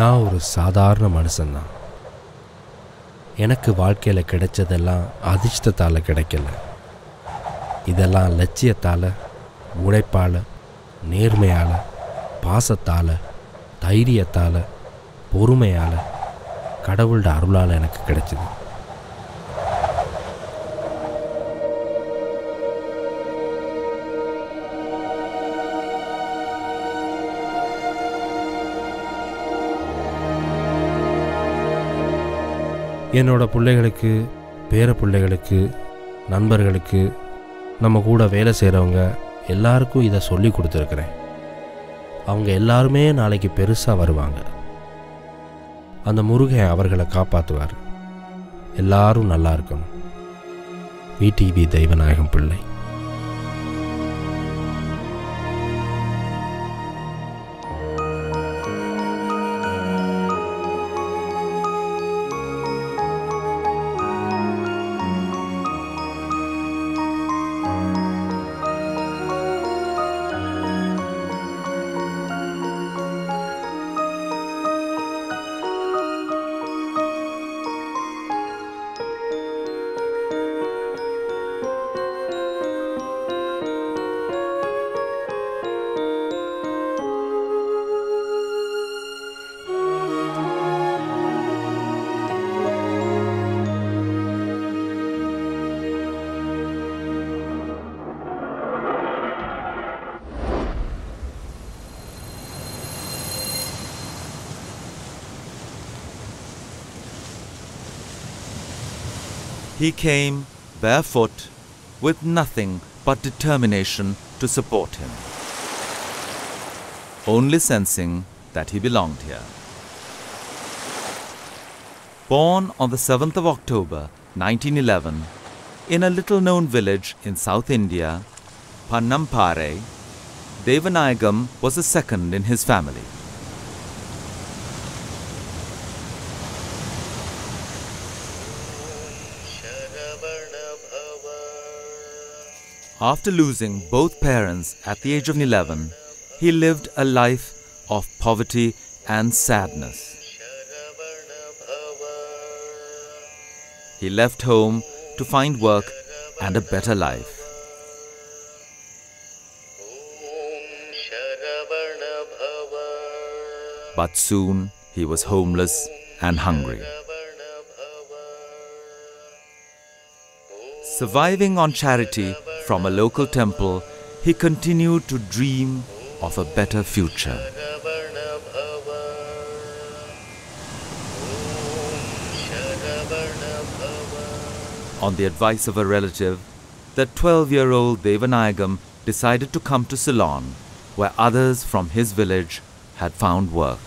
நான் ஒரு சாதாரண மனுஷன்தான். எனக்கு வாழ்க்கையில் கிடைச்சதெல்லாம் அதிர்ஷ்டத்தால் கிடைக்கல. இதெல்லாம் லட்சியத்தால், உழைப்பால், நேர்மையால், பாசத்தால், தைரியத்தால், பொறுமையால், கடவுளோட அருளால் எனக்கு கிடைச்சிது. என்னோட பிள்ளைகளுக்கு, பேர பிள்ளைகளுக்கு, நண்பர்களுக்கு, நம்ம கூட வேலை செய்கிறவங்க எல்லாருக்கும் இதை சொல்லி கொடுத்துருக்குறேன். அவங்க எல்லாருமே நாளைக்கு பெருசாக வருவாங்க. அந்த முருகன் அவர்களை காப்பாற்றுவார். எல்லாரும் நல்லா இருக்கணும். V.T.V தெய்வநாயகம்பிள்ளை. He came barefoot with nothing but determination to support him, only sensing that he belonged here. Born on the 7th of October 1911 in a little-known village in South India, Pannampare, Deivanayagam was the second in his family. After losing both parents at the age of 11, he lived a life of poverty and sadness. He left home to find work and a better life. But soon he was homeless and hungry. Surviving on charity from a local temple, he continued to dream of a better future. On the advice of a relative, the 12-year-old Deivanayagam decided to come to Ceylon, where others from his village had found work.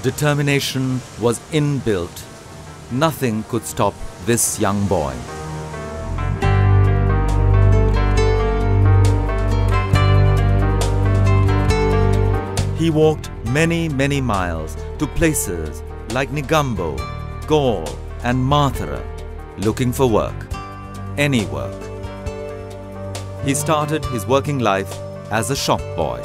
Determination was inbuilt. Nothing could stop this young boy. He walked many miles to places like Nigambo, Gaul and Mathura, looking for work, any work. He started his working life as a shop boy.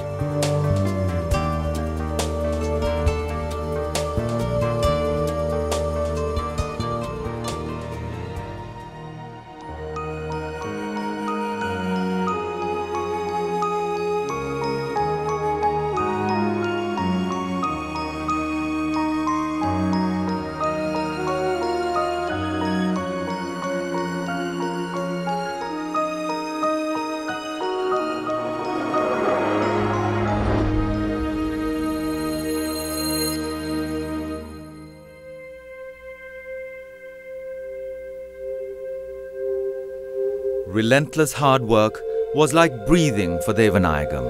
Relentless hard work was like breathing for Deivanayagam.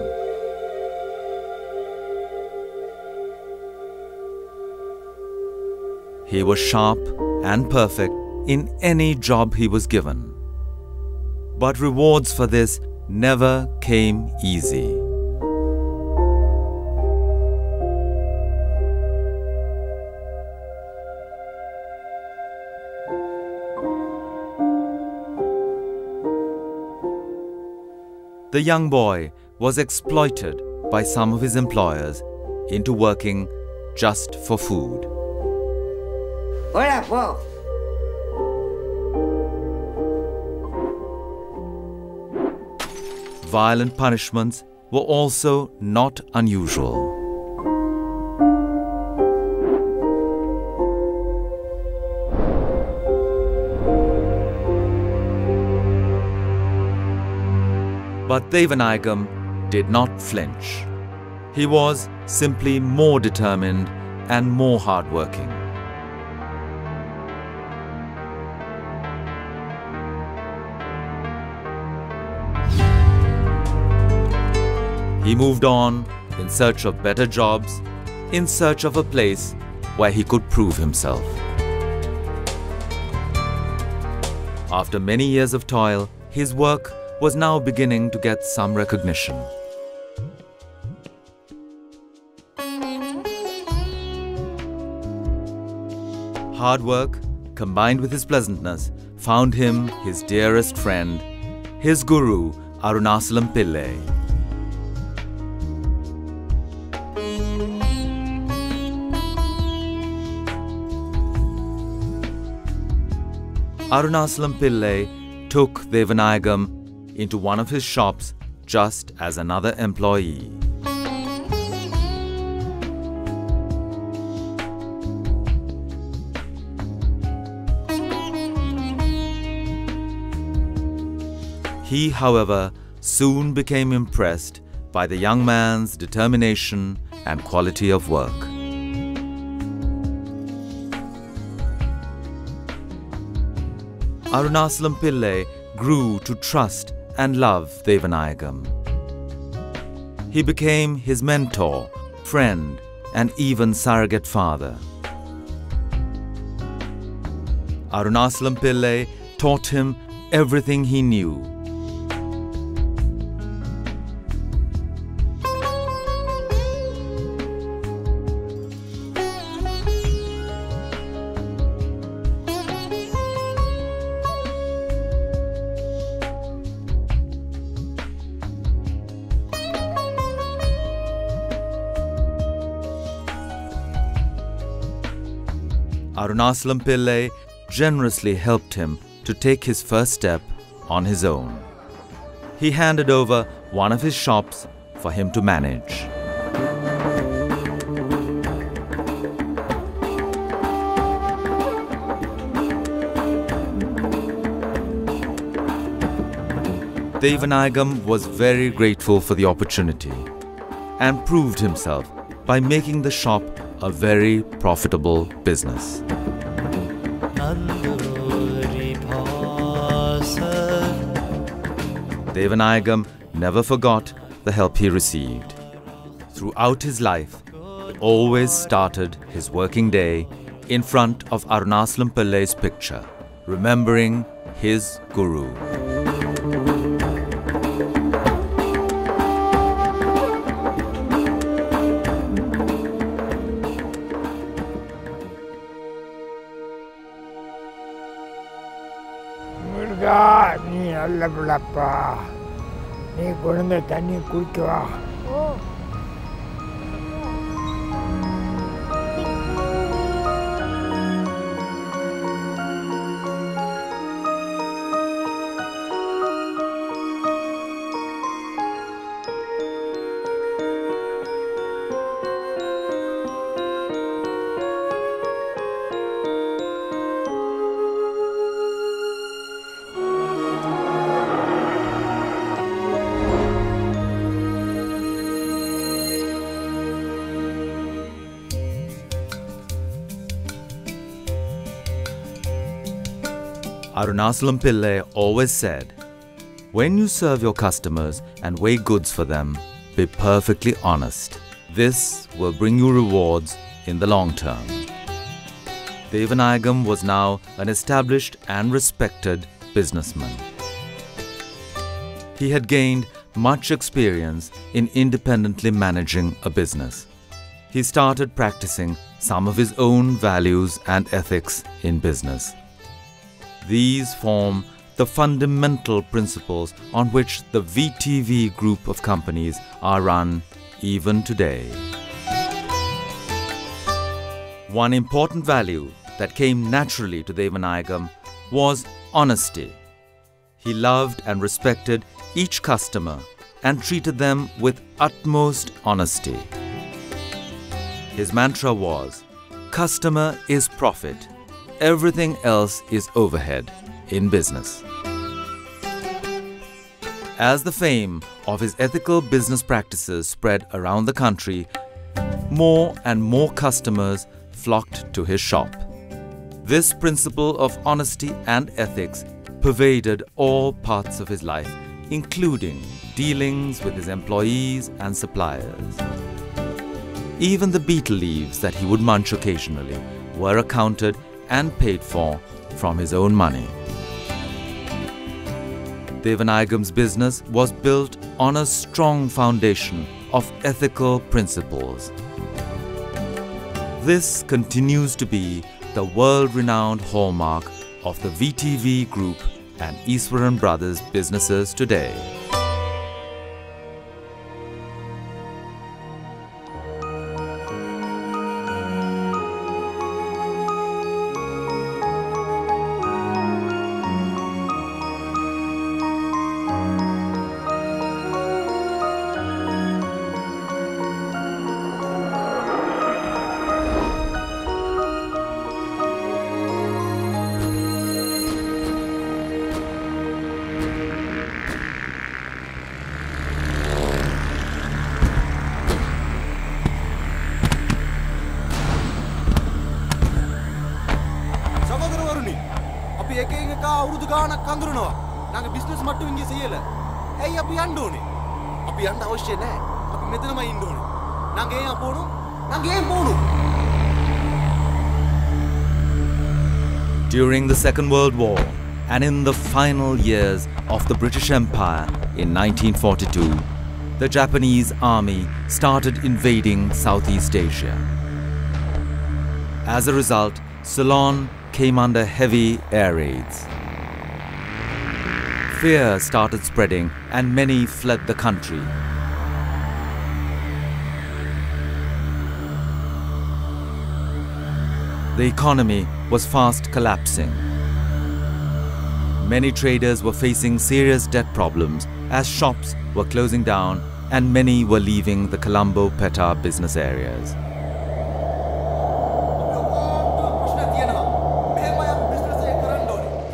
He was sharp and perfect in any job he was given. But rewards for this never came easy. The young boy was exploited by some of his employers into working just for food. Violent punishments were also not unusual. But Deivanayagam did not flinch. He was simply more determined and more hardworking. He moved on in search of better jobs, in search of a place where he could prove himself. After many years of toil, his work was now beginning to get some recognition. Hard work, combined with his pleasantness, found him his dearest friend, his guru, Lankan. Lankan took Deivanayagam into one of his shops just as another employee. He, however, soon became impressed by the young man's determination and quality of work. Lankan grew to trust and love Deivanayagam. He became his mentor, friend, and even surrogate father. Lankan taught him everything he knew. Lankan generously helped him to take his first step on his own. He handed over one of his shops for him to manage. Deivanayagam was very grateful for the opportunity and proved himself by making the shop a very profitable business. Deivanayagam never forgot the help he received. Throughout his life, he always started his working day in front of Lankan's picture, remembering his guru. நீ நல்ல பிள்ளப்பா, நீ குழந்தை தண்ணி குடிக்கவா? Lankan always said, "When you serve your customers and weigh goods for them, be perfectly honest. This will bring you rewards in the long term." Deivanayagam was now an established and respected businessman. he had gained much experience in independently managing a business. He started practicing some of his own values and ethics in business. These form the fundamental principles on which the V.T.V group of companies are run even today. One important value that came naturally to Deivanayagam was honesty. He loved and respected each customer and treated them with utmost honesty. His mantra was, "Customer is profit, everything else is overhead in business." As the fame of his ethical business practices spread around the country, more and more customers flocked to his shop. This principle of honesty and ethics pervaded all parts of his life, including dealings with his employees and suppliers. Even the betel leaves that he would munch occasionally were accounted and paid for from his own money. Deivanayagam's business was built on a strong foundation of ethical principles. This continues to be the world-renowned hallmark of the V.T.V Group and Easwaran Brothers businesses today. අවුරුදු ගානක් කඳුරනවා. නාගේ business මට්ටු ඉංගි සියල. ඇයි අපි යන්න ඕනේ? අපි යන්න අවශ්‍ය නැහැ. අපි මෙතනමයි ඉන්න ඕනේ. නාගේ අපෝණු. නාගේ පොණු. During the Second World War and in the final years of the British Empire in 1942, the Japanese army started invading Southeast Asia. As a result, Ceylon came under heavy air raids. Fear started spreading and many fled the country. The economy was fast collapsing. Many traders were facing serious debt problems as shops were closing down and many were leaving the Colombo-Petta business areas.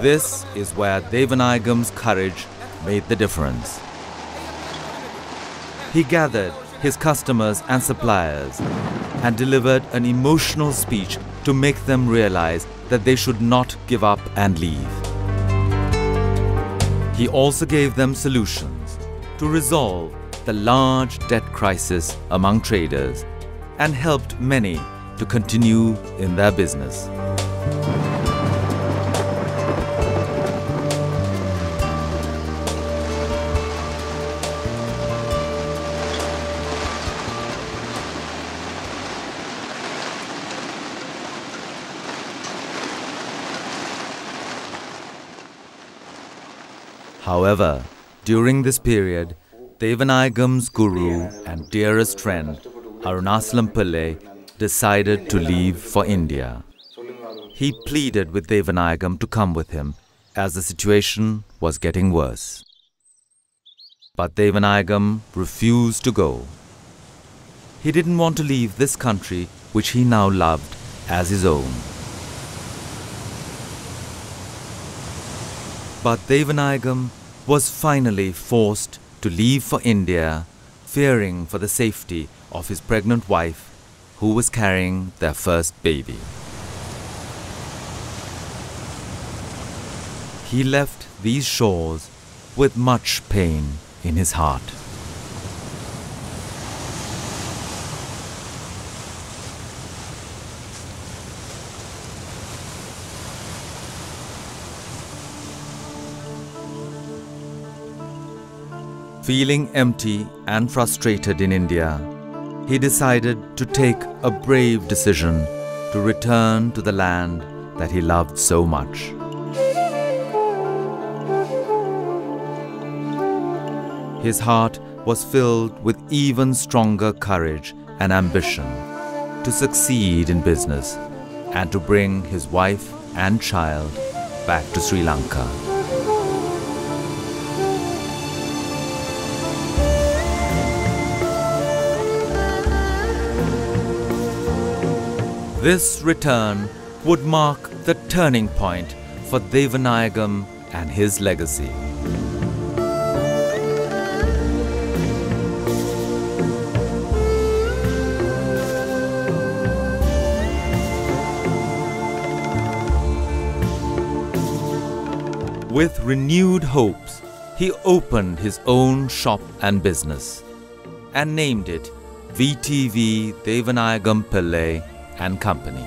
This is where Deivanayagam's courage made the difference. He gathered his customers and suppliers and delivered an emotional speech to make them realize that they should not give up and leave. He also gave them solutions to resolve the large debt crisis among traders and helped many to continue in their business. However, during this period, Deivanayagam's guru and dearest friend, Lankan, decided to leave for India. He pleaded with Deivanayagam to come with him as the situation was getting worse. But Deivanayagam refused to go. He didn't want to leave this country which he now loved as his own. But Deivanayagam was finally forced to leave for India, fearing for the safety of his pregnant wife, who was carrying their first baby. He left these shores with much pain in his heart. Feeling empty and frustrated in India, he decided to take a brave decision to return to the land that he loved so much. His heart was filled with even stronger courage and ambition to succeed in business and to bring his wife and child back to Sri Lanka. This return would mark the turning point for Deivanayagam and his legacy. With renewed hopes, he opened his own shop and business and named it V.T.V. Deivanayagampillai and Company.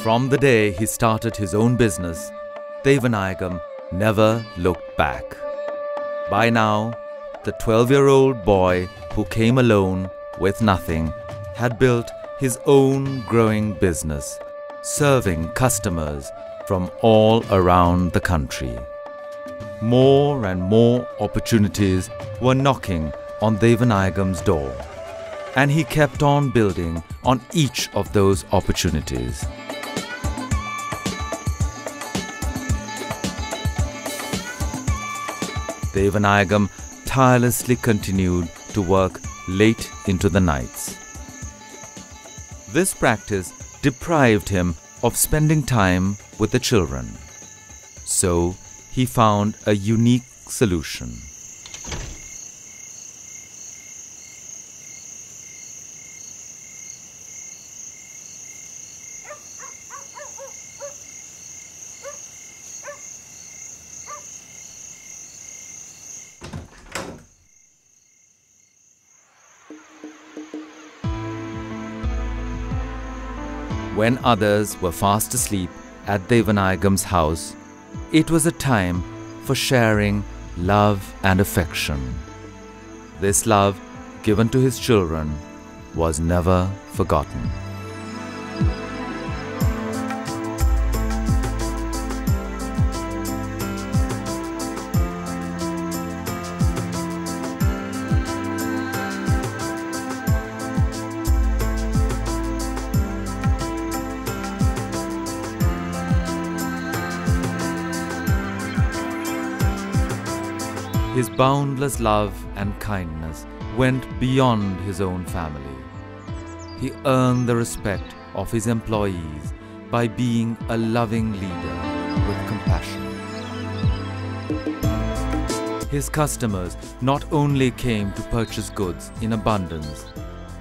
From the day he started his own business, Deivanayagam never looked back. By now, the 12-year-old boy who came alone with nothing had built his own growing business, serving customers from all around the country. More and more opportunities were knocking on Deivanayagam's door, and he kept on building on each of those opportunities. Deivanayagam tirelessly continued to work late into the nights. This practice deprived him of spending time with the children. So he found a unique solution. When others were fast asleep at Deivanayagam's house, it was a time for sharing love and affection. This love given to his children was never forgotten. His boundless love and kindness went beyond his own family. He earned the respect of his employees by being a loving leader with compassion. His customers not only came to purchase goods in abundance,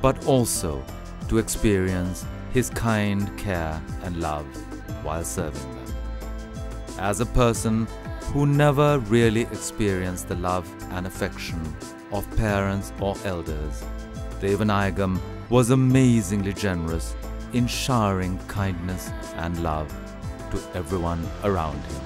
but also to experience his kind care and love while serving them. As a person who never really experienced the love and affection of parents or elders, Deivanayagam was amazingly generous in showering kindness and love to everyone around him.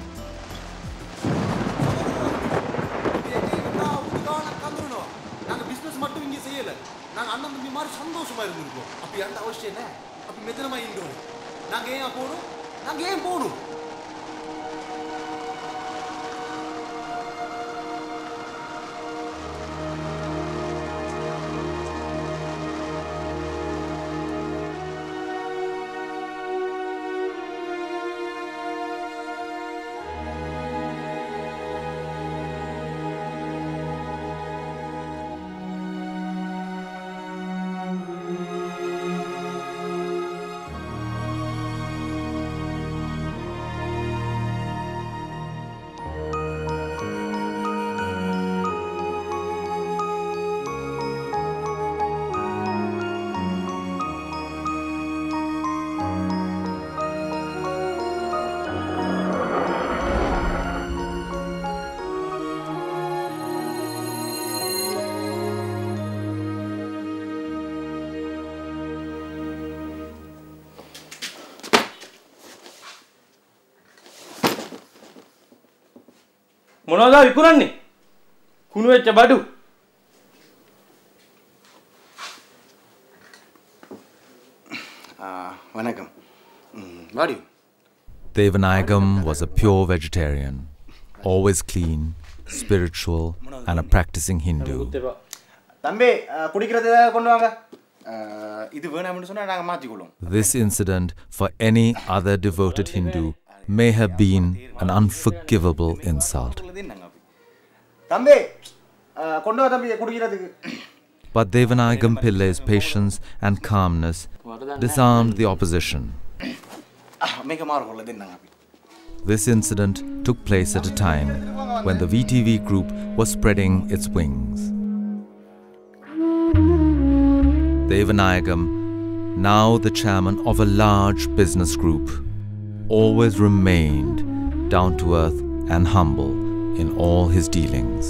මොනවද විකුණන්නේ? කුණු වෙච්ච බඩු. வணக்கம். வாடி. Deivanayagam was a pure vegetarian, always clean, spiritual, and a practicing Hindu. தம்பி குடிக்கிறது கொண்டு வாங்க. இது வேணாம்னு சொன்னா நாங்க மாத்திக்குவோம். This incident for any other devoted Hindu may have been an unforgivable insult. தம்பி கொண்டு வா தம்பி குடிக்கிறதுக்கு. But Deivanayagampillai's patience and calmness disarmed the opposition. This incident took place at a time when the V.T.V group was spreading its wings. Deivanayagam, now the chairman of a large business group, always remained down to earth and humble in all his dealings.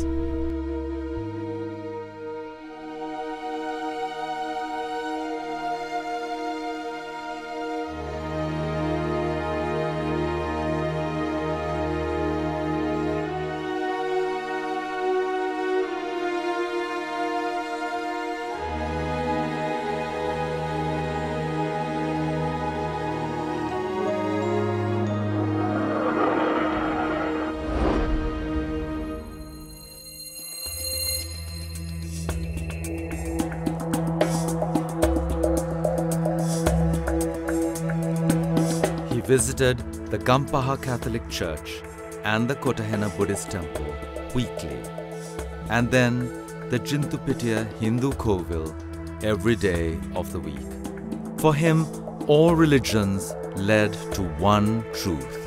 Visited the Gampaha Catholic Church and the Kotahena Buddhist Temple weekly, and then the Jintupitiya Hindu Kovil every day of the week. For him, all religions led to one truth.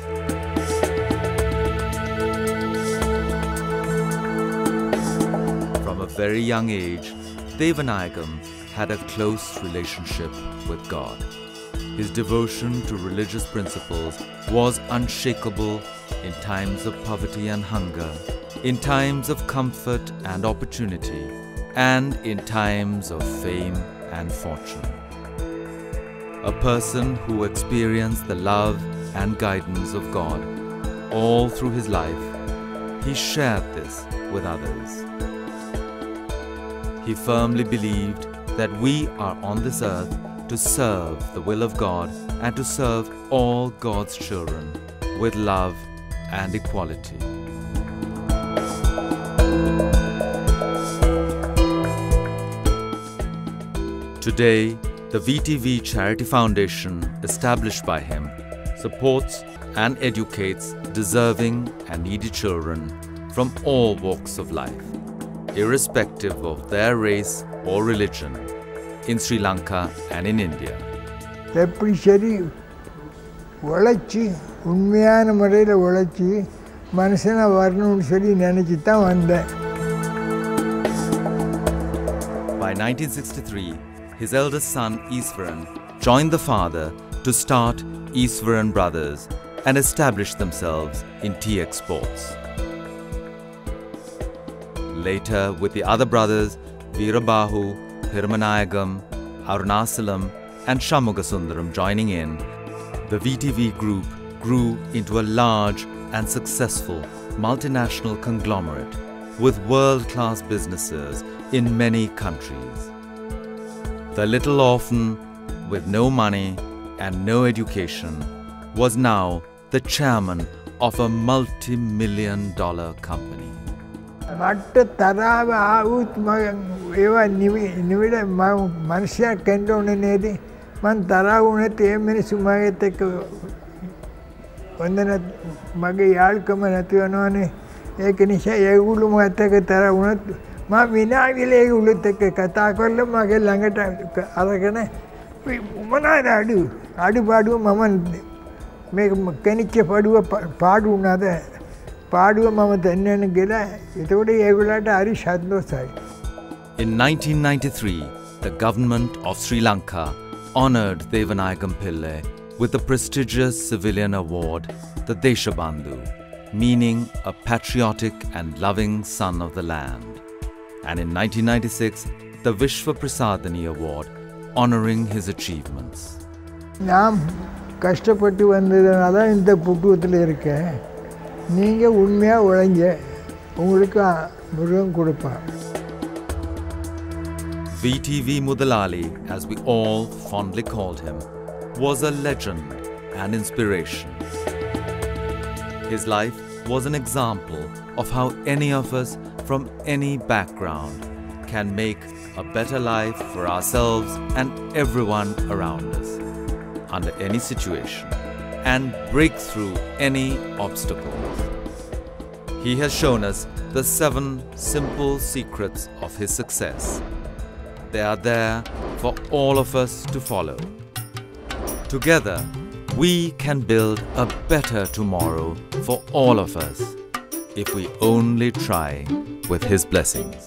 From a very young age, Deivanayagam had a close relationship with God. His devotion to religious principles was unshakable in times of poverty and hunger, in times of comfort and opportunity, and in times of fame and fortune. A person who experienced the love and guidance of God all through his life, he shared this with others. He firmly believed that we are on this earth to serve the will of God and to serve all God's children with love and equality. Today, the V.T.V Charity Foundation, established by him, supports and educates deserving and needy children from all walks of life, irrespective of their race or religion, in Sri Lanka and in India. எப்படி சரி உழைச்சி உண்மையான முறையில் உழைச்சி மனுஷனை வரணும்னு சொல்லி நினச்சி தான் வந்தேன். By 1963, his eldest son Iswaran joined the father to start Iswaran Brothers and establish themselves in tea exports. Later, with the other brothers, Veerabahu, Hirumanayagam, Arunasalam and Shanmugasundaram joining in, the V.T.V group grew into a large and successful multinational conglomerate with world-class businesses in many countries. The little orphan with no money and no education was now the chairman of a multi-million-dollar company. මට තරාව ආවුත් ඒවා නිවිඩ මනුෂ්‍යයා කෙන්න ඕනේ නේද? මං තරාව වුණත් ඒ මිනිස්සු මගෙත් එක්ක වන්දන මගේ යාළුකම නැති වෙනවනේ. ඒක නිසා ඒගොල්ලෝ මට එක්ක තරාව වුණත් මම විනාඩියල ඒගොල්ලොත් එක්ක කතා කරලා මගේ ළඟට අරගෙන මොනවාද අඩුපාඩුව මම මේක කෙනිච්ච පාඩු වුණාද පාඩුව මම දෙන්නන ගිහලා එතකොට ඒගොල්ලන්ට හරි සතුටුයි. In 1993, the government of Sri Lanka honored Deivanayagampillai with the prestigious civilian award, the Deshabandu, meaning a patriotic and loving son of the land. And in 1996, the Vishwa Prasadani Award, honoring his achievements. நாம் கஷ்டப்பட்டு வந்ததுனால இந்த புட்டுவத்தில் இருக்கேன். நீங்கள் உண்மையாக உழைங்க உங்களுக்கு முருகன் கொடுப்பான். V.T.V. Mudalali, as we all fondly called him, was a legend and inspiration. His life was an example of how any of us from any background can make a better life for ourselves and everyone around us under any situation and break through any obstacles. He has shown us the 7 simple secrets of his success. They are there for all of us to follow. Together, we can build a better tomorrow for all of us if we only try with his blessings.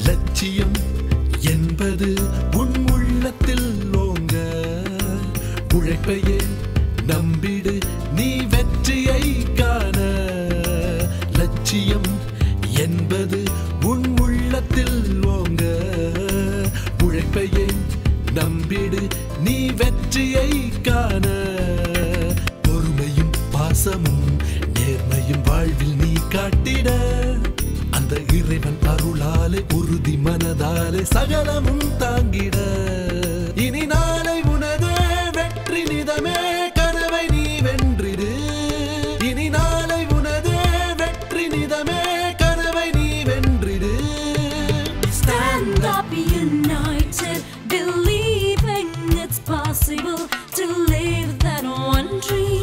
லட்சியம் என்பது உன் உள்ளத்தில் ஓங்க, உழைப்பையே நம்பிடு நீ வெற்றியை காண. லட்சியம் என்பது உன் உள்ளத்தில் ஓங்க, உழைப்பையே நம்பிடு நீ வெற்றியை காண. பொறுமையும் பாசமும் நேர்மையும் வாழ்வில் நீ காட்டிட, அந்த இறைவன் அருளாலே உறுதி மனதாலே சகலமும் தாங்கிட. இனி நாளை உனதே வெற்றி நிதமே, கனவை நீ வென்றிடு. இனி நாளை உனதே வெற்றி நிதமே, கனவை நீ வென்றிடு. Stand up united, believing it's possible to live that one dream.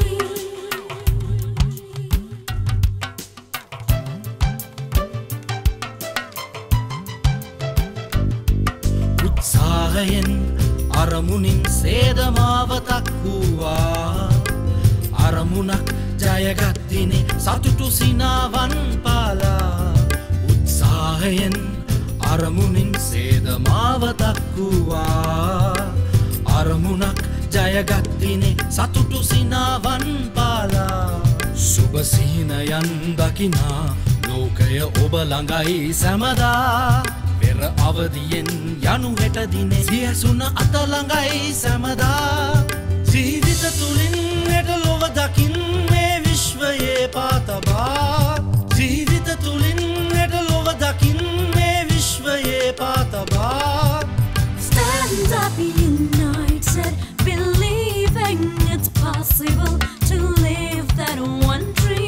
උත්සාහයෙන් අරමුණින් සේදමාවතක් වූවා. අරමුණක් ජයගත්තිනේ සතුටු සිනාවන් පාලා. උත්සාහයෙන් අරමුණින් සේදමාවතක් වූවා. අරමුණක් ජයගත්තිනේ සතුටු සිනාවන් පාලා. සුබ සිහිනයන් දකිනා ලෝකය ඔබ ළඟයි සැමදා. පෙර අවදියෙන් යනු හෙට දිනේ සියසුන අත ළඟයි සැමදා. ජීවිත තුලින් හෙට ලොව දකින් මේ විශ්වයේ පාතබා. ජීවිත තුලින් හෙට ලොව දකින් මේ විශ්වයේ පාතබා. Stand up united, believing it's possible to live that one dream.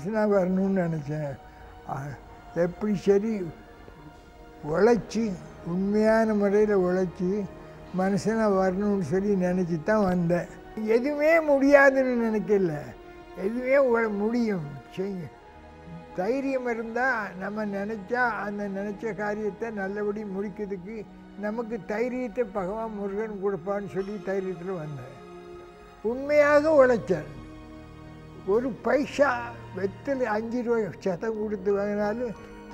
மனுஷனாக வரணும்னு நினச்சேன். எப்படி சரி உழைச்சி உண்மையான முறையில் உழைச்சி மனுஷனாக வரணும்னு சொல்லி நினச்சி தான் வந்தேன். எதுவுமே முடியாதுன்னு நினைக்கல, எதுவுமே முடியும் செய்ய. தைரியம் இருந்தால் நம்ம நினச்சா அந்த நினச்ச காரியத்தை நல்லபடி முடிக்கிறதுக்கு நமக்கு தைரியத்தை பகவான் முருகன் கொடுப்பான்னு சொல்லி தைரியத்தில் வந்தேன். உண்மையாக உழைச்சேன். ஒரு பைசா வெத்தில் 5 ரூபாய் சதம் கொடுத்து வாங்கினாலும்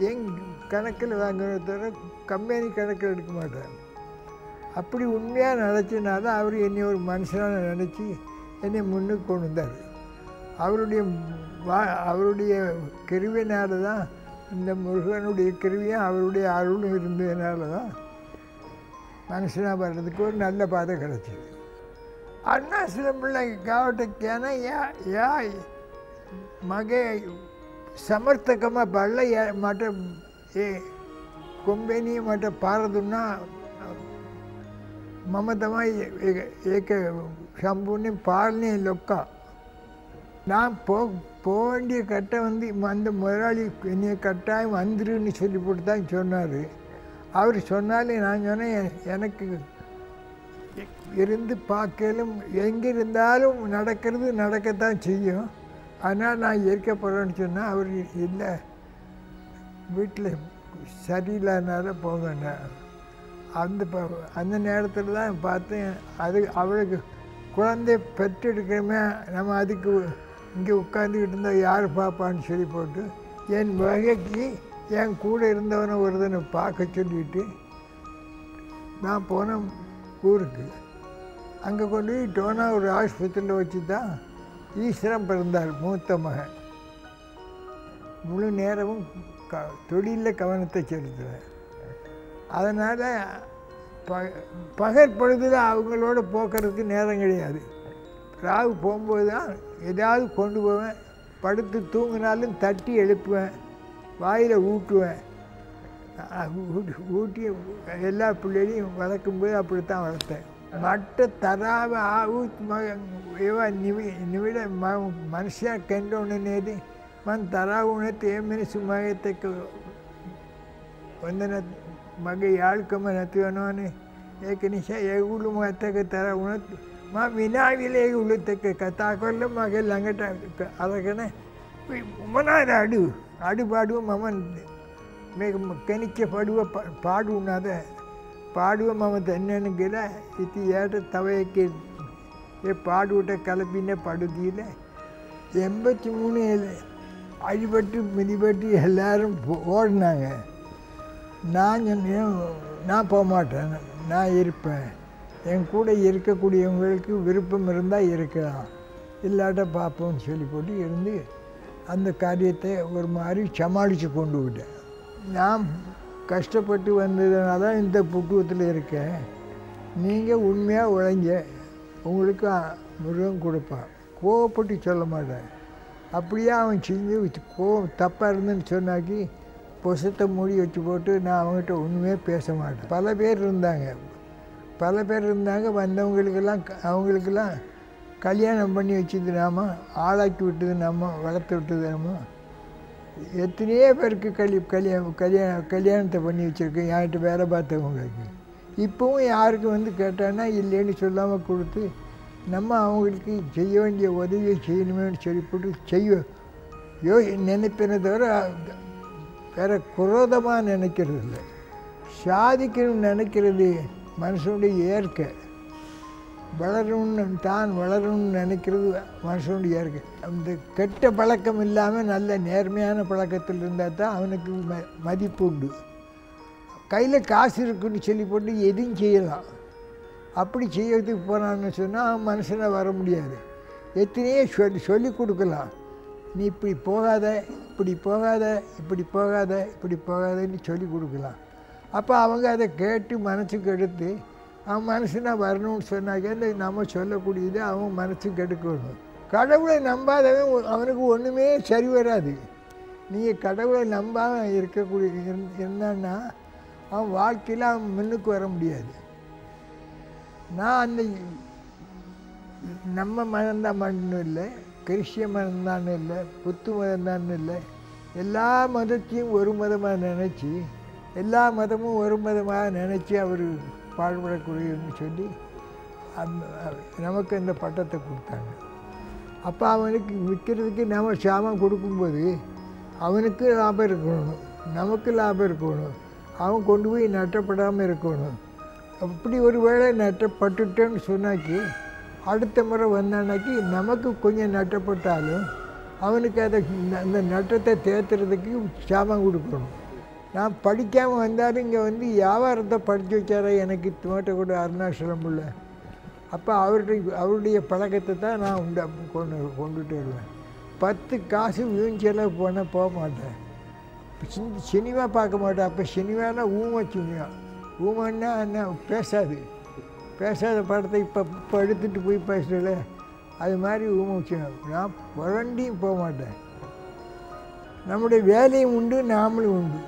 என் கணக்கில் வாங்குறத தவிர கம்பெனி கணக்கில் எடுக்க மாட்டேன். அப்படி உண்மையாக நினச்சனால அவர் என்னை ஒரு மனுஷனாக நினச்சி என்னை முன்னுக்கு கொண்டு வந்தார். அவருடைய கிருவினால தான், இந்த முருகனுடைய கிருவியும் அவருடைய அருளும் இருந்ததுனால தான் மனுஷனாக வர்றதுக்கு ஒரு நல்ல பாதை கிடச்சிது. ಅರುಣಾಚಲಂ ಕಾವಟಕ್ಯಾನ ಯಾ ಮಗೆ ಸಮರ್ಥಕಮ ಬಳ್ಳ ಮಠ ಕೊಂಬೇನಿ ಮಠ ಪಾರದುನ್ನ ಮಮತಮ ಏಕ ಸಂಪೂರ್ಣ ಪಾಲನೆ ಲೊಕ್ಕ நான் போக வேண்டிய கட்டம் வந்து அந்த முதலாளி என்னைய கட்டாயம் வந்துருன்னு சொல்லி போட்டு தான் சொன்னார். அவர் சொன்னாலே நான் சொன்னேன், எனக்கு இருந்து பார்க்கலும் எங்கே இருந்தாலும் நடக்கிறது நடக்கத்தான் செய்யும், அதனால் நான் இருக்க போகிறேன்னு சொன்னால் அவர் இல்லை, வீட்டில் சரியில்லாதனால போங்கண்ணா. அந்த நேரத்தில் தான் பார்த்தேன், அது அவளுக்கு குழந்தை பெற்றெடுக்கிறமே, நம்ம அதுக்கு இங்கே உட்காந்துக்கிட்டு இருந்தால் யார் பார்ப்பான்னு சொல்லி போட்டு என் வகைக்கு என் கூட இருந்தவனை ஒருத்தனை பார்க்க சொல்லிவிட்டு நான் போனேன் ஊருக்கு. அங்கே கொண்டு போய் டோனா ஒரு ஆஸ்பத்திரியில் வச்சு தான் ஈஸ்வரம் பிறந்தார், மூத்த மகன். முழு நேரமும் தொழிலில் கவனத்தை செலுத்துவேன். அதனால் பகற்பொழுதில் அவங்களோட போக்குறதுக்கு நேரம் கிடையாது. ராகு போகும்போது தான் ஏதாவது கொண்டு போவேன். படுத்து தூங்கினாலும் தட்டி எழுப்புவேன், வாயில் ஊட்டுவேன். ஊட்டி எல்லா பிள்ளைகளையும் வளர்க்கும்போது அப்படித்தான் வளர்த்தேன். மற்ற தராவ ஏவா நிவிட மனுஷா ಕಂಡೋಣನೇది మన ತರಾವುಣತೆ ಏಮನೆ ಸುಮಾಯತಕ್ಕೆ ಒಂದನ ಮಗ ಯಾಳ್ಕಮನತಿವನೋ ಏಕನಿಶ ಏಗುಳು ಮಾತಕ್ಕೆ ತರಾವುಣ మా వినావిలే ఉళ్ళుతక్క కథాకొల్ల మగల్ అంగట అలాగనే ఉమ్మనాడు అడుపాడు మమ మీకు కనిచ్చ పడువ పాడు ఉన్నదే పాడువ మమ తన్నెనగిల ఇది ఏట తవయకి ఏ పాడుట కలపిన పడుదీల 83 அடிபட்டு மிதிபட்டு எல்லாரும் ஓடினாங்க. நான் போக மாட்டேன், நான் இருப்பேன். என் கூட இருக்கக்கூடியவங்களுக்கு விருப்பம் இருந்தால் இருக்கலாம், இல்லாட்ட பார்ப்போம்னு சொல்லி போட்டு இருந்து அந்த காரியத்தை ஒரு மாதிரி சமாளித்து கொண்டு விட்டேன். நான் கஷ்டப்பட்டு வந்ததுனால தான் இந்த புக்குவத்தில் இருக்கேன். நீங்கள் உண்மையாக உழைங்க, உங்களுக்கு முருகன் கொடுப்பான். கோவப்பட்டு சொல்ல மாட்டேன். அப்படியே அவன் செஞ்சு தப்பாக இருந்துன்னு சொன்னாக்கி புசத்தை மூடி வச்சு போட்டு நான் அவங்ககிட்ட ஒன்றுமே பேச மாட்டேன். பல பேர் இருந்தாங்க. அவங்களுக்கெல்லாம் கல்யாணம் பண்ணி வச்சது நாம, ஆளாக்கி விட்டது நாம, வளர்த்து விட்டது நாம. எத்தனையோ பேருக்கு கல்யாணத்தை பண்ணி வச்சுருக்கேன் என்கிட்ட வேலை பார்த்தவங்களுக்கு. இப்போவும் யாருக்கு கேட்டான்னா இல்லைன்னு சொல்லாமல் கொடுத்து நம்ம அவங்களுக்கு செய்ய வேண்டிய உதவியை செய்யணுமேனு சொல்லி போட்டு நினைப்பேனே தவிர வேறு குரோதமாக நினைக்கிறது இல்லை. சாதிக்கணும்னு நினைக்கிறது மனுஷனுடைய இயற்கை. வளரணும்னு நினைக்கிறது மனுஷனுடைய இயற்கை. அந்த கெட்ட பழக்கம் இல்லாமல் நல்ல நேர்மையான பழக்கத்தில் இருந்தால் தான் அவனுக்கு மதிப்பு உண்டு. கையில் காசு இருக்குன்னு சொல்லி போட்டு எதுவும் செய்யலாம். அப்படி செய்யறதுக்கு போனான்னு சொன்னால் அவன் மனுஷனை வர முடியாது. எத்தனையோ சொல்லி கொடுக்கலாம், நீ இப்படி போகாத, இப்படி போகாத, இப்படி போகாத, இப்படி போகாதன்னு சொல்லி கொடுக்கலாம். அப்போ அவங்க அதை கேட்டு மனசுக்கு எடுத்து அவன் மனுஷனாக வரணும்னு சொன்னாக்க நம்ம சொல்லக்கூடியது அவன் மனசுக்கு எடுக்கணும். கடவுளை நம்பாதவன் அவனுக்கு ஒன்றுமே சரி வராது. நீங்கள் கடவுளை நம்பாமல் இருந்தான்னா அவன் வாழ்க்கையில் அவன் முன்னுக்கு வர முடியாது. நான் அந்த நம்ம மனந்தான் மட்டும் இல்லை, கிறிஸ்டிய மதம் தான் இல்லை, புத்து மதம் தான் இல்லை, எல்லா மதத்தையும் ஒரு மதமாக நினச்சி, எல்லா மதமும் ஒரு மதமாக நினச்சி அவர் பாடுபடக்கூடியன்னு சொல்லி நமக்கு அந்த பட்டத்தை கொடுத்தாங்க. அப்போ அவனுக்கு விற்கிறதுக்கு நம்ம சாமான் கொடுக்கும்போது அவனுக்கு லாபம் இருக்கணும், நமக்கு லாபம் இருக்கணும், அவன் கொண்டு போய் நட்டப்படாமல் இருக்கணும். அப்படி ஒரு வேளை நட்டப்பட்டுட்டேன்னு சொன்னாக்கி அடுத்த முறை வந்தானாக்கி நமக்கு கொஞ்சம் நட்டப்பட்டாலும் அவனுக்கு அதை அந்த நட்டத்தை தேத்துறதுக்கு சாமான் கொடுக்கணும். நான் படிக்காமல் வந்தாலும் இங்கே வந்து வியாபாரத்தை படித்து வச்சார எனக்கு தோட்ட கூட அருணாச்சலம் உள்ள. அப்போ அவருடைய பழக்கத்தை தான் நான் கொண்டுட்டு வருவேன். 10 காசு வீண் செலவு போக மாட்டேன். சினிமா பார்க்க மாட்டேன். அப்போ சினிமானா ஊமை சினிமா. ஊமைன்னா என்ன, பேசாத படத்தை இப்போ எடுத்துகிட்டு போய் பேசுகிறல, அது மாதிரி ஊமை சினிமா. நான் புரண்டியும் போக மாட்டேன். நம்முடைய வேலையும் உண்டு, நாமளும் உண்டு.